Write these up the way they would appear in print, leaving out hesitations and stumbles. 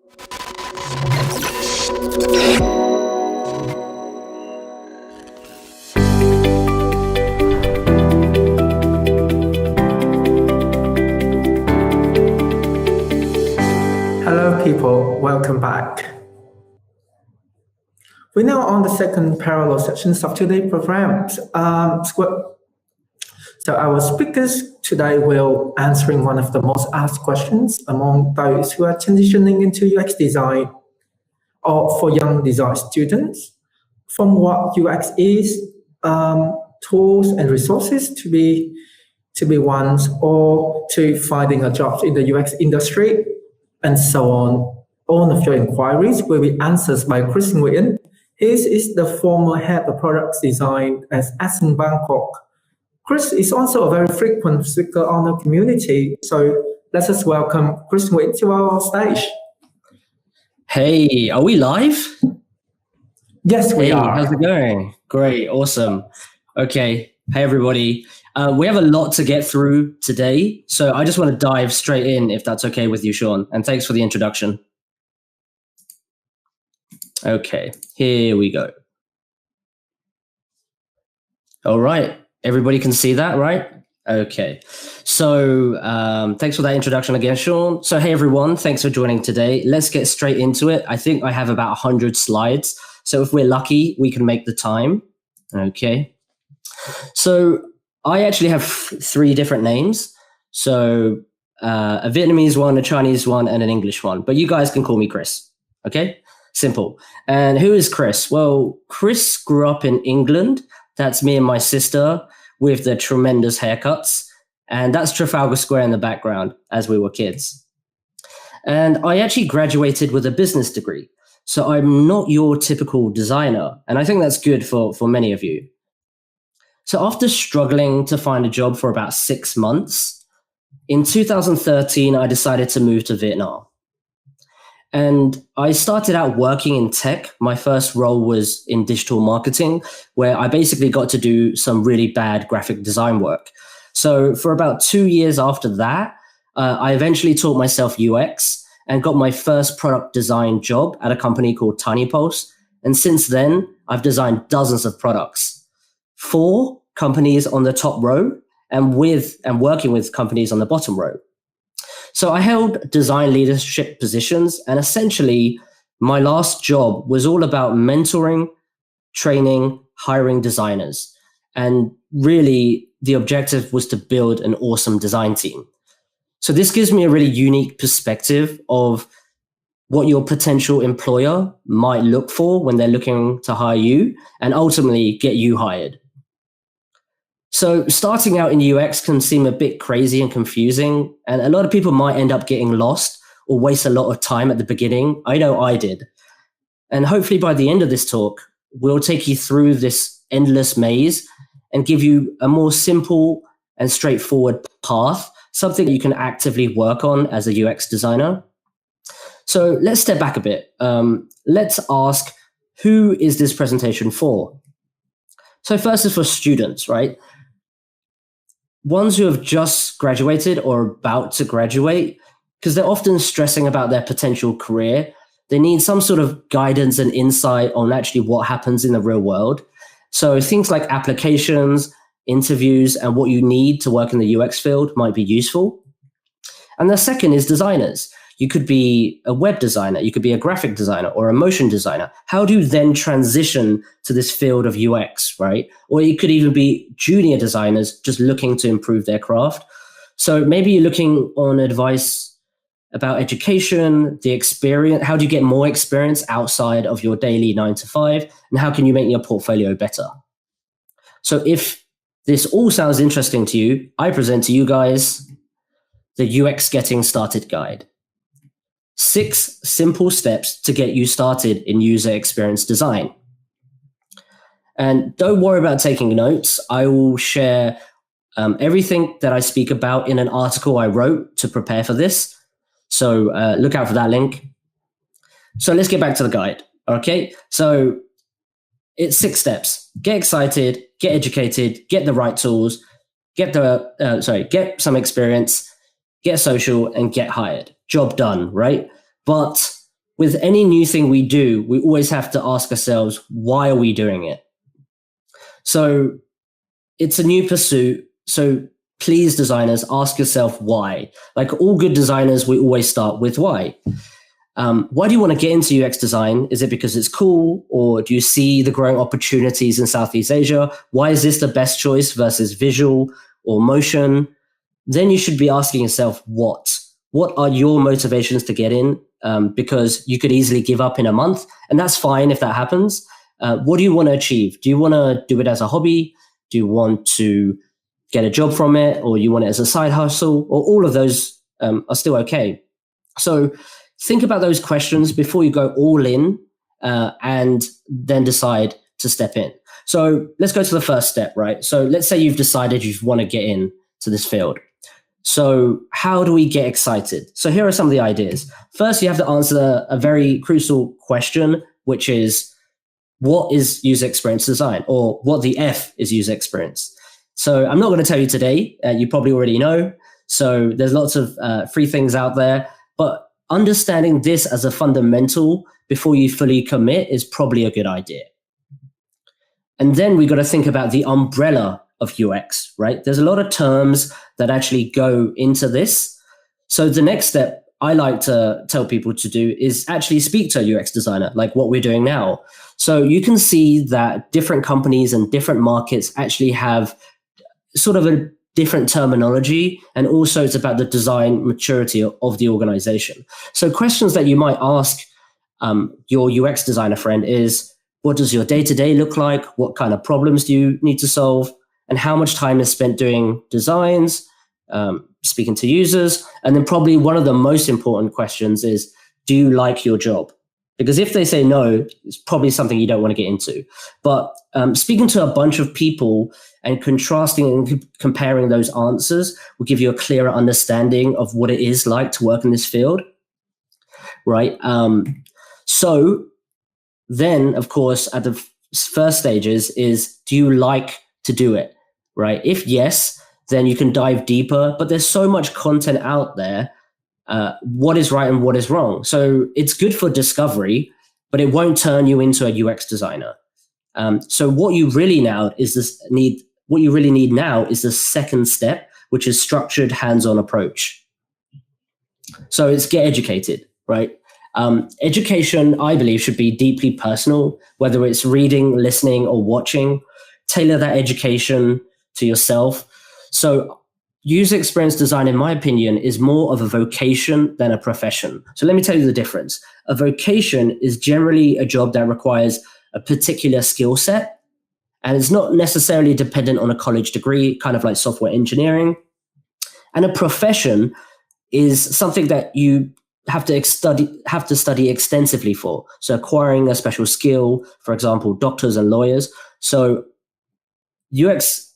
Hello people, welcome back. We're now on the second parallel sections of today's program. So our speakers today will answering one of the most asked questions among those who are transitioning into UX design or for young design students, from what UX is, tools and resources to be ones, or to finding a job in the UX industry, and so on. All of your inquiries will be answered by Chris Nguyen. He is the former head of product design at Ascent Bangkok. Chris is also a very frequent speaker on the community, so let us welcome Chris Nguyen to our stage. Hey, are we live? Yes, we are. How's it going? Great, awesome. Okay, hey everybody. We have a lot to get through today, so I just want to dive straight in, if that's okay with you, Sean, and thanks for the introduction. Okay, here we go. All right, everybody can see that, right? Okay, so thanks for that introduction again, Sean. So hey everyone, thanks for joining today. Let's get straight into it. I think I have about 100 slides, so if we're lucky, we can make the time. Okay, so I actually have three different names. So a Vietnamese one, a Chinese one, and an English one. But you guys can call me Chris, okay? Simple. And who is Chris? Well, Chris grew up in England. That's me and my sister with the tremendous haircuts. And that's Trafalgar Square in the background as we were kids. And I actually graduated with a business degree. So I'm not your typical designer. And I think that's good for many of you. So after struggling to find a job for about 6 months, in 2013, I decided to move to Vietnam. And I started out working in tech. My first role was in digital marketing, where I basically got to do some really bad graphic design work. So for about 2 years after that, I eventually taught myself UX and got my first product design job at a company called Tiny Pulse. And since then, I've designed dozens of products. 4 companies on the top row and working with companies on the bottom row. So I held design leadership positions, and essentially my last job was all about mentoring, training, hiring designers. And really the objective was to build an awesome design team. So this gives me a really unique perspective of what your potential employer might look for when they're looking to hire you and ultimately get you hired. So starting out in UX can seem a bit crazy and confusing, and a lot of people might end up getting lost or waste a lot of time at the beginning. I know I did. And hopefully by the end of this talk, we'll take you through this endless maze and give you a more simple and straightforward path, something you can actively work on as a UX designer. So let's step back a bit. Let's ask, who is this presentation for? So first is for students, right? Ones who have just graduated or about to graduate, because they're often stressing about their potential career. They need some sort of guidance and insight on actually what happens in the real world. So things like applications, interviews, and what you need to work in the UX field might be useful. And the second is designers. You could be a web designer, you could be a graphic designer or a motion designer. How do you then transition to this field of UX, right? Or you could even be junior designers just looking to improve their craft. So maybe you're looking on advice about education, the experience, how do you get more experience outside of your daily 9 to 5? And how can you make your portfolio better? So if this all sounds interesting to you, I present to you guys the UX Getting Started Guide. 6 simple steps to get you started in user experience design. And don't worry about taking notes. I will share everything that I speak about in an article I wrote to prepare for this. So look out for that link. So let's get back to the guide. Okay, so it's 6 steps. Get excited, get educated, get the right tools, get some experience, get social, and get hired. Job done, right? But with any new thing we do, we always have to ask ourselves, why are we doing it? So it's a new pursuit. So please, designers, ask yourself why. Like all good designers, we always start with why. Why do you want to get into UX design? Is it because it's cool, or do you see the growing opportunities in Southeast Asia? Why is this the best choice versus visual or motion? Then you should be asking yourself, what? What are your motivations to get in? Because you could easily give up in a month, and that's fine if that happens. What do you want to achieve? Do you want to do it as a hobby? Do you want to get a job from it, or you want it as a side hustle, or all of those are still okay? So think about those questions before you go all in and then decide to step in. So let's go to the first step, right? So let's say you've decided you want to get in to this field. So how do we get excited? So here are some of the ideas. First, you have to answer a very crucial question, which is, what is user experience design, or what the F is user experience? So I'm not going to tell you today. You probably already know. So there's lots of free things out there, but understanding this as a fundamental before you fully commit is probably a good idea. And then we got to think about the umbrella of UX, right? There's a lot of terms that actually go into this. So the next step I like to tell people to do is actually speak to a UX designer, like what we're doing now. So you can see that different companies and different markets actually have sort of a different terminology, and also it's about the design maturity of the organization. So questions that you might ask your UX designer friend is, what does your day-to-day look like? What kind of problems do you need to solve? And how much time is spent doing designs, speaking to users? And then probably one of the most important questions is, do you like your job? Because if they say no, it's probably something you don't want to get into. But speaking to a bunch of people and contrasting and comparing those answers will give you a clearer understanding of what it is like to work in this field, right? So then, of course, at the first stages is, do you like to do it, right? If yes, then you can dive deeper. But there's so much content out there. What is right and what is wrong? So it's good for discovery, but it won't turn you into a UX designer. So what you really need now is the second step, which is structured hands-on approach. So it's get educated, right? Education, I believe, should be deeply personal, whether it's reading, listening, or watching. Tailor that education to yourself. So user experience design, in my opinion, is more of a vocation than a profession. So let me tell you the difference. A vocation is generally a job that requires a particular skill set, and it's not necessarily dependent on a college degree, kind of like software engineering. And a profession is something that you have to study extensively for. So acquiring a special skill, for example, doctors and lawyers. So UX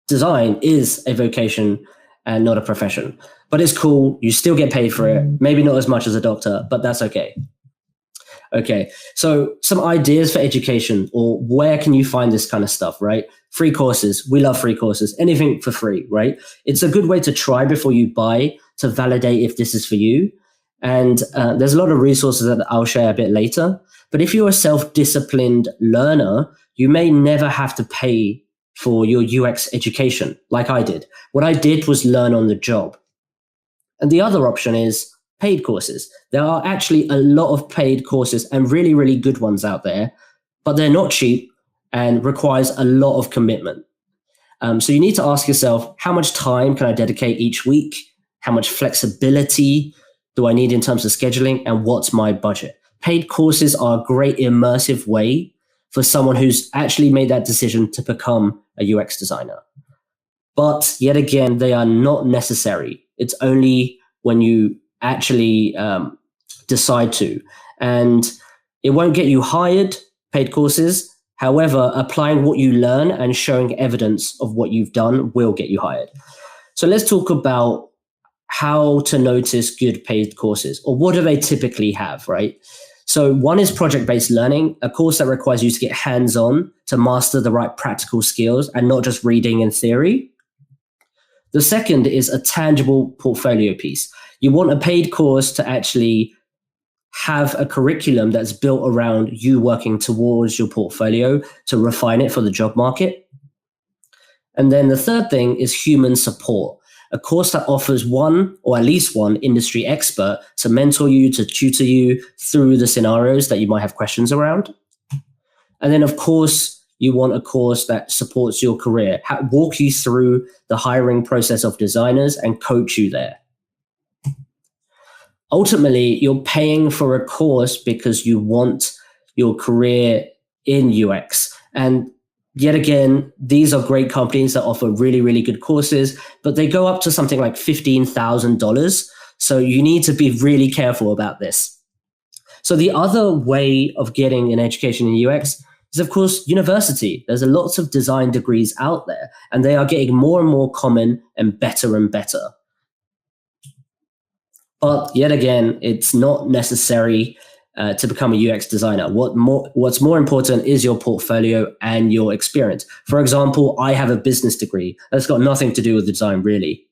design is a vocation and not a profession, but it's cool. You still get paid for it. Maybe not as much as a doctor, but that's okay. Okay, so some ideas for education, or where can you find this kind of stuff, right? Free courses. We love free courses. Anything for free, right? It's a good way to try before you buy, to validate if this is for you. And there's a lot of resources that I'll share a bit later. But if you're a self-disciplined learner, you may never have to pay for your UX education like I did. What I did was learn on the job. And the other option is paid courses. There are actually a lot of paid courses, and really, really good ones out there, but they're not cheap and requires a lot of commitment. So you need to ask yourself, how much time can I dedicate each week? How much flexibility do I need in terms of scheduling? And what's my budget? Paid courses are a great immersive way for someone who's actually made that decision to become a UX designer. But yet again, they are not necessary. It's only when you actually decide to. And it won't get you hired, paid courses. However, applying what you learn and showing evidence of what you've done will get you hired. So let's talk about how to notice good paid courses, or what do they typically have, right? So one is project-based learning, a course that requires you to get hands-on to master the right practical skills and not just reading in theory. The second is a tangible portfolio piece. You want a paid course to actually have a curriculum that's built around you working towards your portfolio to refine it for the job market. And then the third thing is human support, a course that offers one or at least one industry expert to mentor you, to tutor you through the scenarios that you might have questions around. And then, of course, you want a course that supports your career, walk you through the hiring process of designers and coach you there. Ultimately, you're paying for a course because you want your career in UX. And yet again, these are great companies that offer really, really good courses, but they go up to something like $15,000. So you need to be really careful about this. So the other way of getting an education in UX is, of course, university. There's lots of design degrees out there, and they are getting more and more common and better and better. But yet again, it's not necessary to become a UX designer. What's more important is your portfolio and your experience. For example, I have a business degree. That's got nothing to do with design, really.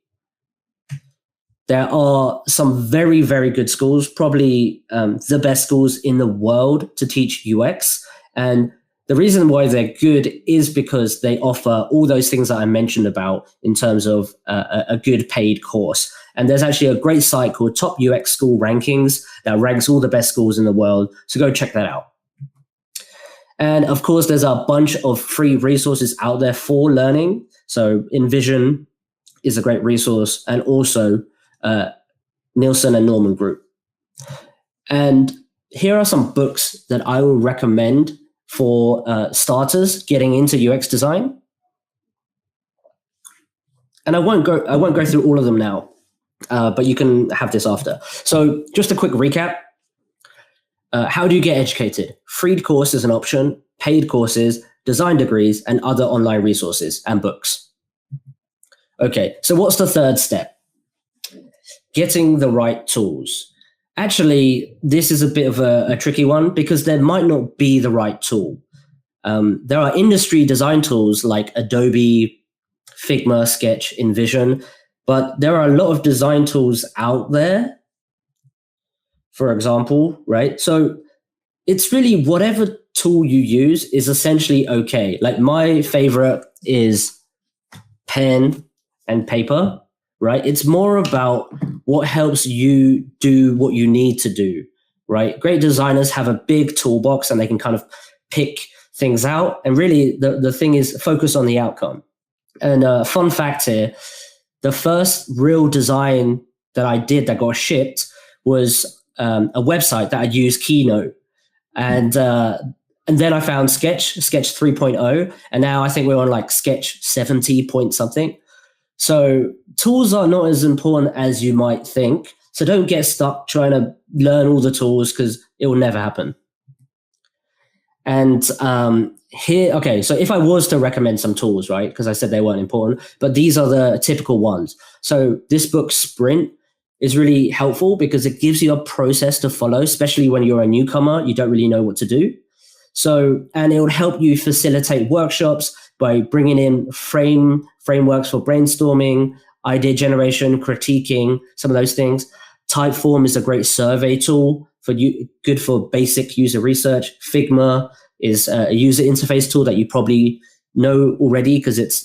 There are some very, very good schools, probably the best schools in the world to teach UX. And the reason why they're good is because they offer all those things that I mentioned about in terms of a good paid course. And there's actually a great site called Top UX School Rankings that ranks all the best schools in the world. So go check that out. And of course, there's a bunch of free resources out there for learning. So Envision is a great resource, and also Nielsen and Norman Group. And here are some books that I will recommend for starters getting into UX design. And I won't go through all of them now, but you can have this after. So just a quick recap. How do you get educated? Free course is an option, paid courses, design degrees, and other online resources and books. Okay, so what's the third step? Getting the right tools. Actually, this is a bit of a tricky one because there might not be the right tool. There are industry design tools like Adobe, Figma, Sketch, Envision, but there are a lot of design tools out there, for example, right? So it's really whatever tool you use is essentially okay. Like my favorite is pen and paper, right? It's more about what helps you do what you need to do, right? Great designers have a big toolbox and they can kind of pick things out. And really the thing is focus on the outcome. And fun fact here, the first real design that I did that got shipped was a website that I used Keynote. And then I found Sketch 3.0. And now I think we're on like Sketch 70 point something. So tools are not as important as you might think. So don't get stuck trying to learn all the tools because it will never happen. And here, okay, so if I was to recommend some tools, right, because I said they weren't important, but these are the typical ones. So this book, Sprint, is really helpful because it gives you a process to follow, especially when you're a newcomer, you don't really know what to do. So, and it will help you facilitate workshops by bringing in frameworks for brainstorming, idea generation, critiquing, some of those things. Typeform is a great survey tool for you, good for basic user research. Figma is a user interface tool that you probably know already because it's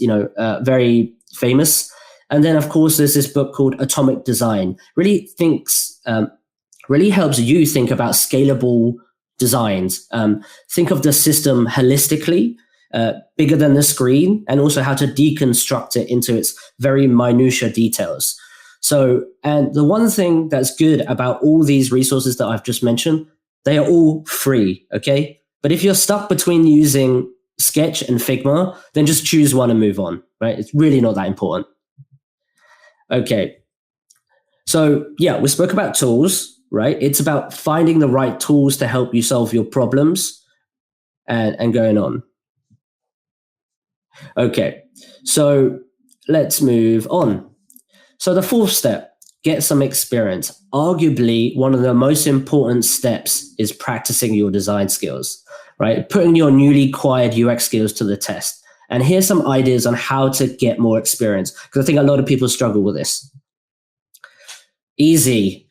very famous. And then, of course, there's this book called Atomic Design. Really helps you think about scalable designs. Think of the system holistically, bigger than the screen, and also how to deconstruct it into its very minutiae details. So, and the one thing that's good about all these resources that I've just mentioned, they are all free, okay? But if you're stuck between using Sketch and Figma, then just choose one and move on, right? It's really not that important. Okay. So yeah, we spoke about tools, right? It's about finding the right tools to help you solve your problems and going on. Okay, so let's move on. So the fourth step, get some experience. Arguably, one of the most important steps is practicing your design skills, right? Putting your newly acquired UX skills to the test. And here's some ideas on how to get more experience, because I think a lot of people struggle with this. Easy.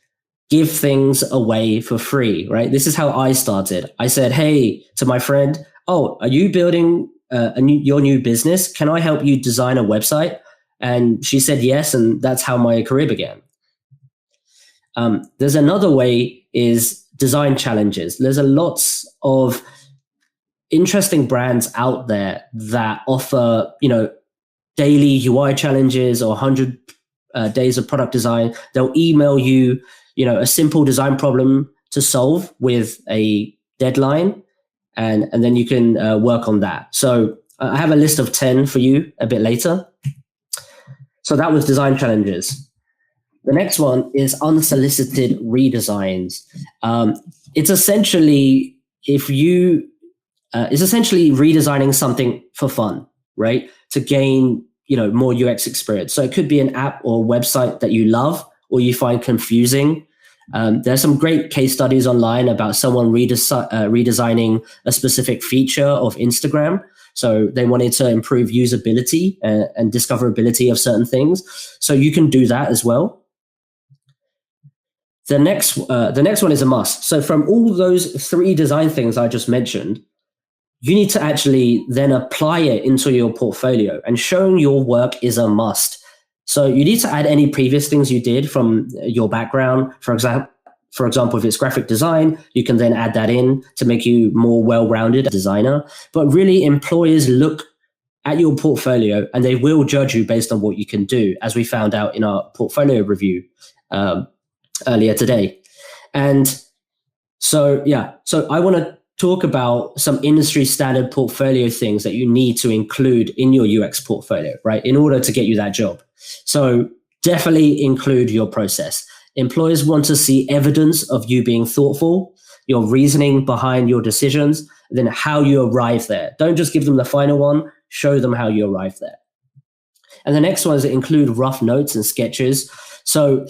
give things away for free, right? This is how I started. I said, hey, to my friend, oh, are you building your new business? Can I help you design a website? And she said yes, and that's how my career began. There's another way is design challenges. There's a lots of interesting brands out there that offer, daily UI challenges or 100 days of product design. They'll email you, a simple design problem to solve with a deadline, and then you can work on that. So I have a list of 10 for you a bit later. So that was design challenges. The next one is unsolicited redesigns. It's essentially redesigning something for fun, right? To gain, more UX experience. So it could be an app or website that you love or you find confusing. There's some great case studies online about someone redesigning a specific feature of Instagram. So they wanted to improve usability and discoverability of certain things. So you can do that as well. The next one is a must. So from all those 3 design things I just mentioned, you need to actually then apply it into your portfolio, and showing your work is a must. So you need to add any previous things you did from your background. For example, if it's graphic design, you can then add that in to make you more well-rounded designer. But really, employers look at your portfolio and they will judge you based on what you can do, as we found out in our portfolio review earlier today. And so I want to talk about some industry standard portfolio things that you need to include in your UX portfolio, right, in order to get you that job. So definitely include your process. Employers want to see evidence of you being thoughtful, your reasoning behind your decisions, and then how you arrive there. Don't just give them the final one, show them how you arrive there. And the next one is to include rough notes and sketches. So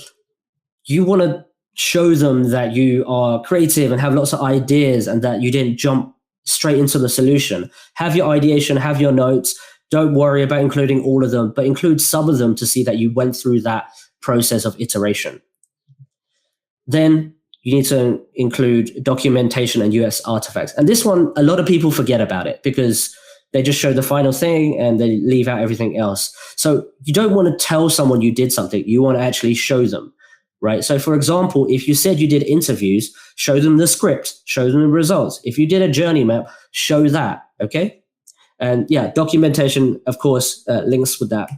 you want to show them that you are creative and have lots of ideas and that you didn't jump straight into the solution. Have your ideation, have your notes. Don't worry about including all of them, but include some of them to see that you went through that process of iteration. Then you need to include documentation and US artifacts. And this one, a lot of people forget about it because they just show the final thing and they leave out everything else. So you don't want to tell someone you did something. You want to actually show them. Right. So, for example, if you said you did interviews, show them the script, show them the results. If you did a journey map, show that. OK. And documentation, of course, links with that.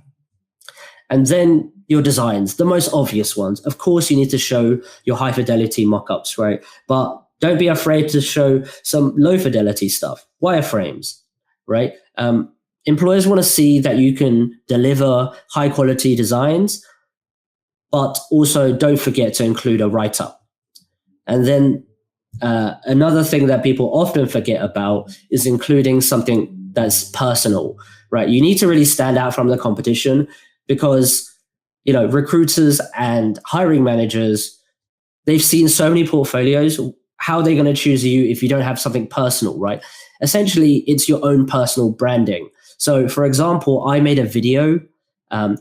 And then your designs, the most obvious ones. Of course, you need to show your high fidelity mockups. Right. But don't be afraid to show some low fidelity stuff, wireframes. Right. Employers want to see that you can deliver high quality designs. But also don't forget to include a write-up. And then another thing that people often forget about is including something that's personal, right? You need to really stand out from the competition because, recruiters and hiring managers, they've seen so many portfolios. How are they going to choose you if you don't have something personal, right? Essentially, it's your own personal branding. So, for example, I made a video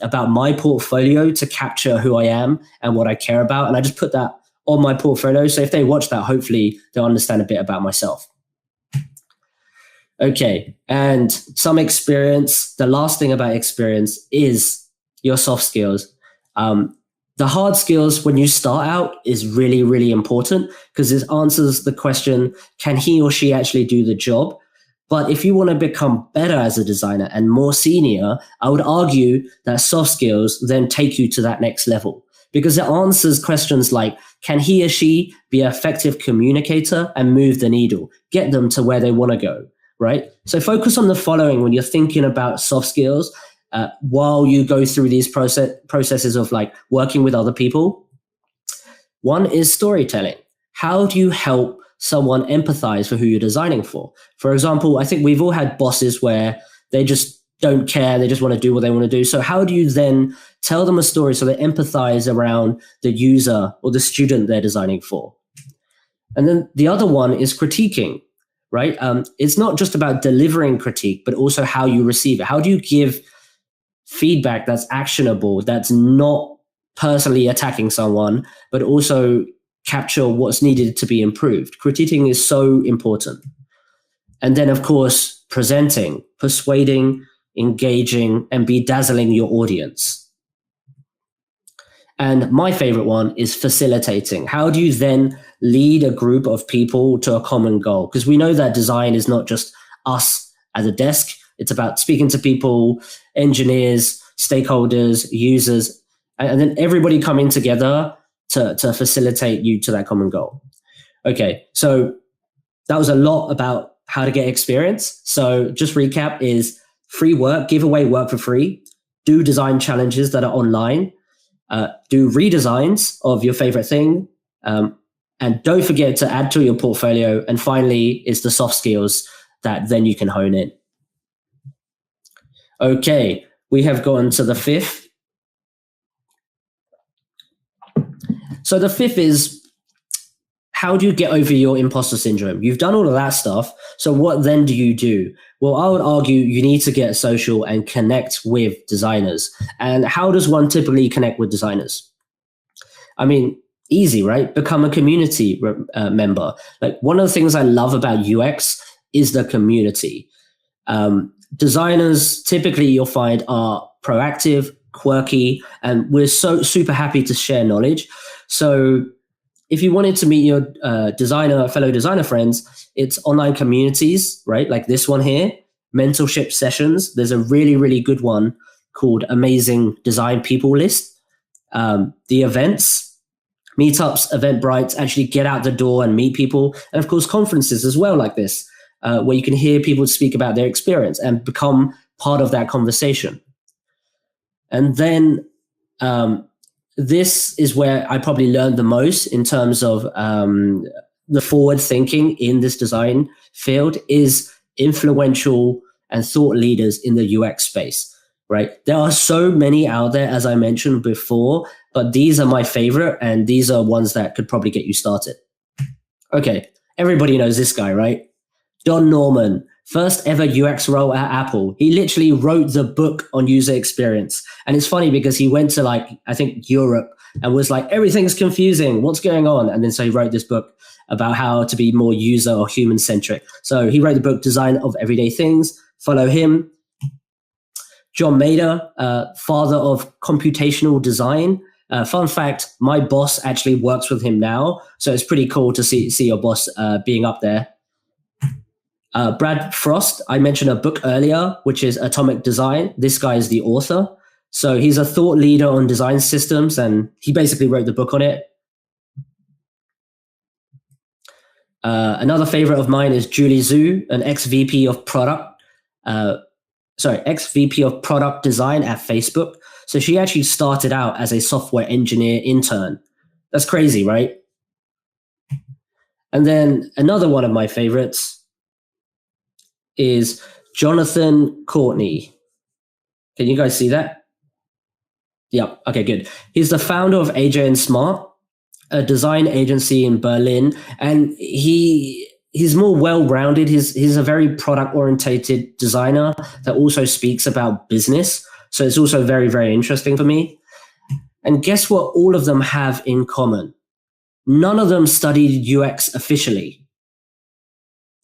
about my portfolio to capture who I am and what I care about. And I just put that on my portfolio. So if they watch that, hopefully they'll understand a bit about myself. Okay. And some experience. The last thing about experience is your soft skills. The hard skills when you start out is really, really important because it answers the question, can he or she actually do the job? But if you want to become better as a designer and more senior, I would argue that soft skills then take you to that next level because it answers questions like, can he or she be an effective communicator and move the needle, get them to where they want to go, right? So focus on the following when you're thinking about soft skills while you go through these processes of like working with other people. One is storytelling. How do you help someone empathize for who you're designing for? For example, I think we've all had bosses where they just don't care. They just want to do what they want to do. So how do you then tell them a story so they empathize around the user or the student they're designing for? And then the other one is critiquing, right? It's not just about delivering critique, but also how you receive it. How do you give feedback that's actionable, that's not personally attacking someone, but also capture what's needed to be improved. Critiquing is so important. And then, of course, presenting, persuading, engaging, and bedazzling your audience. And my favorite one is facilitating. How do you then lead a group of people to a common goal? Because we know that design is not just us at the desk. It's about speaking to people, engineers, stakeholders, users, and then everybody coming together to facilitate you to that common goal. Okay, so that was a lot about how to get experience. So just recap is free work, give away work for free, do design challenges that are online, do redesigns of your favorite thing, and don't forget to add to your portfolio. And finally, is the soft skills that then you can hone in. Okay, we have gone to the fifth. So the fifth is, how do you get over your imposter syndrome? You've done all of that stuff. So what then do you do? Well, I would argue you need to get social and connect with designers. And how does one typically connect with designers? I mean, easy, right? Become a community member. Like, one of the things I love about UX is the community. Designers typically you'll find are proactive, quirky, and we're so super happy to share knowledge. So if you wanted to meet your fellow designer friends, it's online communities, right? Like this one here, mentorship sessions. There's a really, really good one called Amazing Design People List. The events, meetups, Eventbrite, actually get out the door and meet people. And of course, conferences as well like this, where you can hear people speak about their experience and become part of that conversation. And then this is where I probably learned the most in terms of the forward thinking in this design field is influential and thought leaders in the UX space, right? There are so many out there, as I mentioned before, but these are my favorite, and these are ones that could probably get you started. Okay, everybody knows this guy, right? Don Norman, first ever UX role at Apple. He literally wrote the book on user experience. And it's funny because he went to I think Europe and was like, everything's confusing. What's going on? And then so he wrote this book about how to be more user or human centric. So he wrote the book Design of Everyday Things. Follow him. John Maeder, father of computational design. Fun fact, my boss actually works with him now. So it's pretty cool to see your boss being up there. Brad Frost, I mentioned a book earlier, which is Atomic Design. This guy is the author. So he's a thought leader on design systems, and he basically wrote the book on it. Another favorite of mine is Julie Zhu, an ex-VP of product design at Facebook. So she actually started out as a software engineer intern. That's crazy, right? And then another one of my favorites is Jonathan Courtney. Can you guys see that? Yeah, okay, good. He's the founder of AJ and Smart, a design agency in Berlin, and he's more well-rounded. He's a very product-orientated designer that also speaks about business. So it's also very, very interesting for me. And guess what all of them have in common? None of them studied UX officially.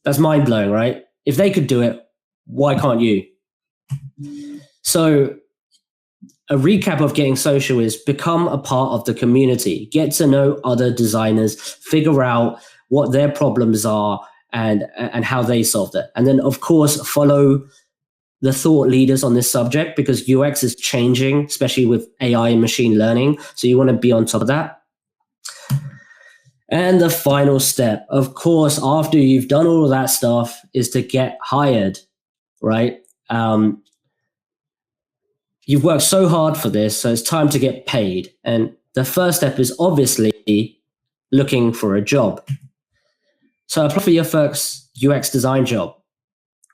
That's mind-blowing, right? If they could do it, why can't you? So a recap of getting social is become a part of the community, get to know other designers, figure out what their problems are and how they solved it. And then, of course, follow the thought leaders on this subject because UX is changing, especially with AI and machine learning. So you want to be on top of that. And the final step, of course, after you've done all of that stuff, is to get hired, right? You've worked so hard for this, so it's time to get paid. And the first step is obviously looking for a job. So apply for your first UX design job.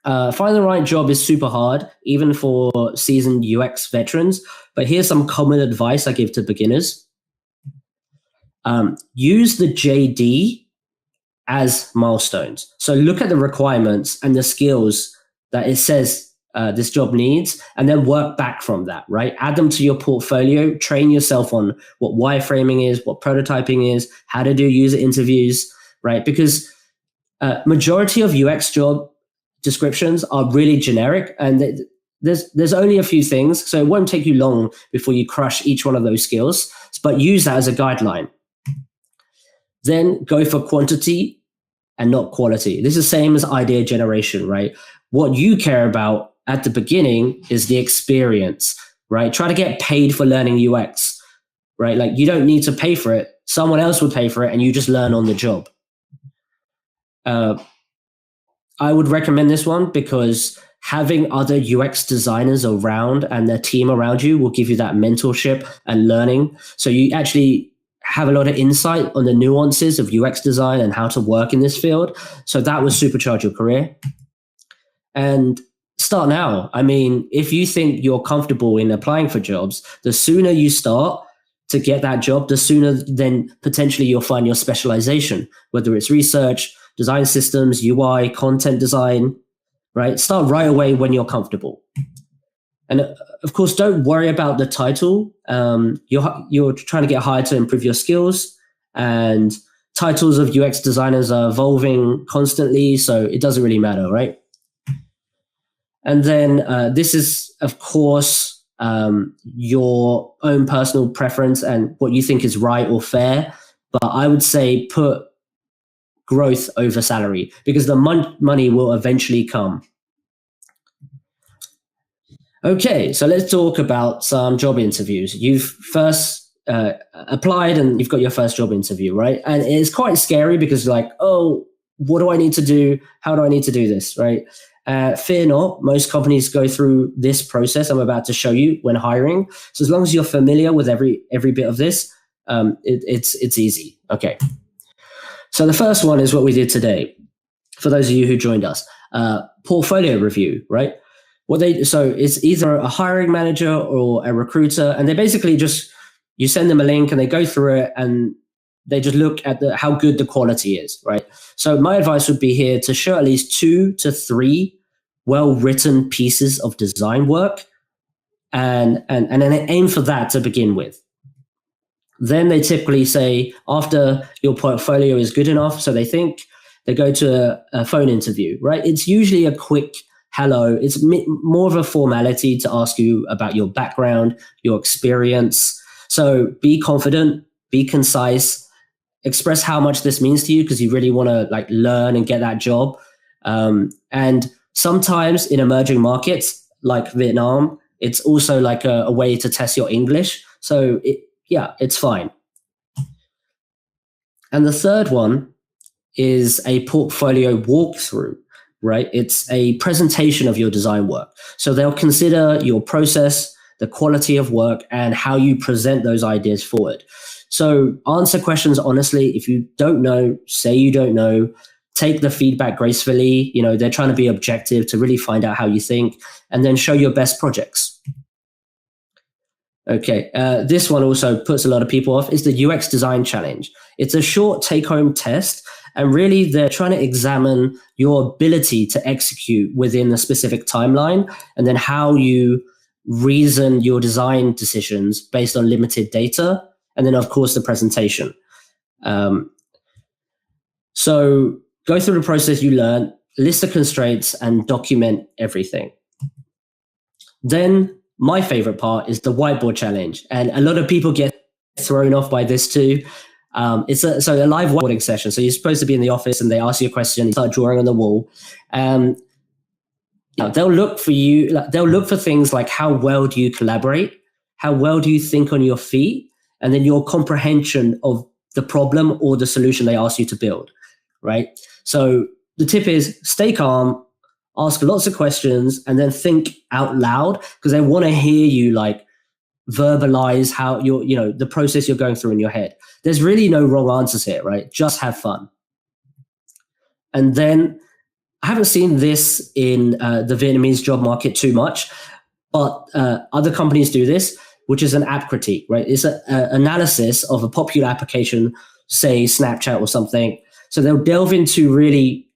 Finding the right job is super hard, even for seasoned UX veterans. But here's some common advice I give to beginners. Use the JD as milestones. So look at the requirements and the skills that it says this job needs, and then work back from that, right? Add them to your portfolio, train yourself on what wireframing is, what prototyping is, how to do user interviews, right? Because majority of UX job descriptions are really generic, and there's only a few things, so it won't take you long before you crush each one of those skills, but use that as a guideline. Then go for quantity and not quality. This is the same as idea generation, right? What you care about at the beginning is the experience, right? Try to get paid for learning UX, right? Like, you don't need to pay for it. Someone else would pay for it, and you just learn on the job. I would recommend this one because having other UX designers around and their team around you will give you that mentorship and learning. So you actually have a lot of insight on the nuances of UX design and how to work in this field. So that will supercharge your career. And start now. I mean, if you think you're comfortable in applying for jobs, the sooner you start to get that job, the sooner then potentially you'll find your specialization, whether it's research, design systems, UI, content design, right? Start right away when you're comfortable. And of course, don't worry about the title. You're trying to get hired to improve your skills, and titles of UX designers are evolving constantly, so it doesn't really matter, right? And then this is, of course, your own personal preference and what you think is right or fair. But I would say put growth over salary, because the money will eventually come. Okay, so let's talk about some job interviews. You've first applied and you've got your first job interview, right? And it's quite scary because like, oh, what do I need to do? How do I need to do this, right? Fear not, most companies go through this process I'm about to show you when hiring. So as long as you're familiar with every bit of this, it's easy. Okay. So the first one is what we did today. For those of you who joined us, portfolio review, right? So it's either a hiring manager or a recruiter, and they basically just, you send them a link and they go through it and they just look at how good the quality is, right? So my advice would be here to show at least 2 to 3 well-written pieces of design work, and then aim for that to begin with. Then they typically say, after your portfolio is good enough, so they think, they go to a phone interview, right? It's usually a quick hello. It's more of a formality to ask you about your background, your experience. So be confident, be concise, express how much this means to you because you really want to like learn and get that job. And sometimes in emerging markets like Vietnam, it's also like a way to test your English. So it's fine. And the third one is a portfolio walkthrough, right? It's a presentation of your design work. So they'll consider your process, the quality of work, and how you present those ideas forward. So answer questions honestly. If you don't know, say you don't know. Take the feedback gracefully. You know, they're trying to be objective to really find out how you think, and then show your best projects. Okay, this one also puts a lot of people off, is the UX design challenge. It's a short take-home test, and really they're trying to examine your ability to execute within a specific timeline, and then how you reason your design decisions based on limited data, and then of course the presentation. So go through the process you learn, list the constraints, and document everything. Then my favorite part is the whiteboard challenge, and a lot of people get thrown off by this too. It's a live whiteboarding session. So you're supposed to be in the office and they ask you a question, you start drawing on the wall. They'll look for you. They'll look for things like how well do you collaborate? How well do you think on your feet? And then your comprehension of the problem or the solution they ask you to build, right? So the tip is stay calm, ask lots of questions, and then think out loud, because they want to hear you like verbalize how the process you're going through in your head. There's really no wrong answers here, right? Just have fun. And then I haven't seen this in the Vietnamese job market too much, but other companies do this, which is an app critique, right? It's an analysis of a popular application, say Snapchat or something. So they'll delve into really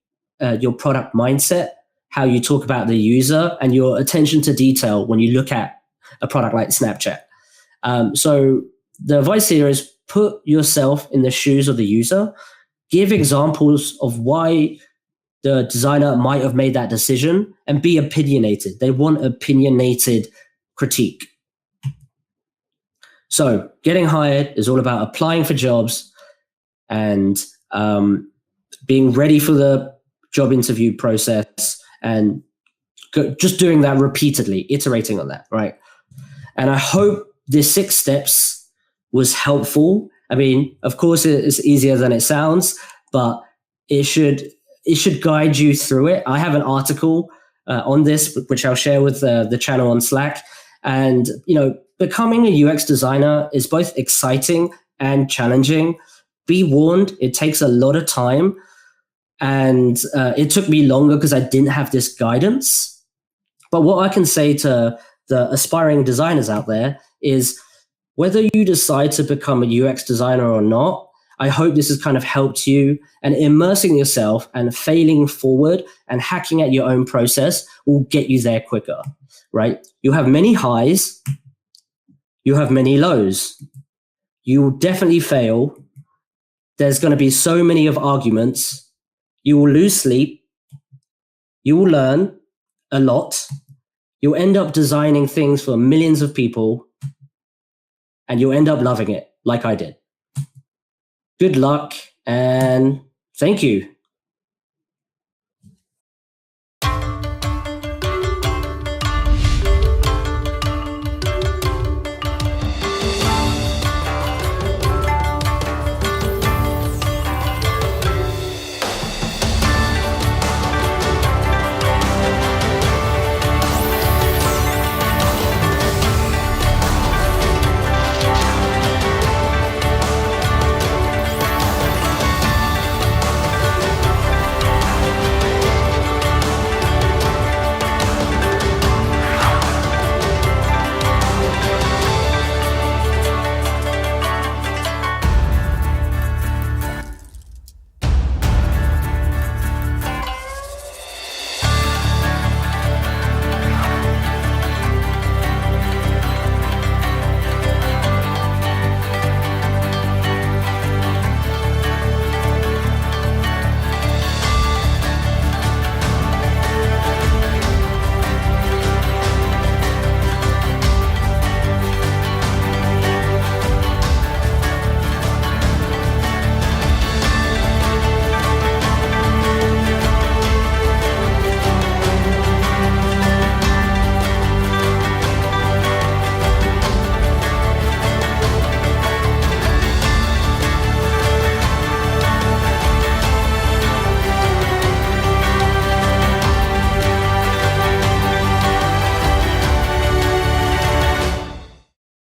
your product mindset how you talk about the user and your attention to detail when you look at a product like Snapchat. So the advice here is put yourself in the shoes of the user, give examples of why the designer might have made that decision, and be opinionated. They want opinionated critique. So getting hired is all about applying for jobs and being ready for the job interview process and just doing that repeatedly, iterating on that, right? And I hope this 6 steps was helpful. I mean, of course, it's easier than it sounds, but it should guide you through it. I have an article on this, which I'll share with the channel on Slack. And, becoming a UX designer is both exciting and challenging. Be warned, it takes a lot of time. And it took me longer because I didn't have this guidance. But what I can say to the aspiring designers out there is, whether you decide to become a UX designer or not, I hope this has kind of helped you, and immersing yourself and failing forward and hacking at your own process will get you there quicker, right? You have many highs, you have many lows. You will definitely fail. There's going to be so many of arguments. You will lose sleep. You will learn a lot. You'll end up designing things for millions of people, and you'll end up loving it like I did. Good luck, and thank you.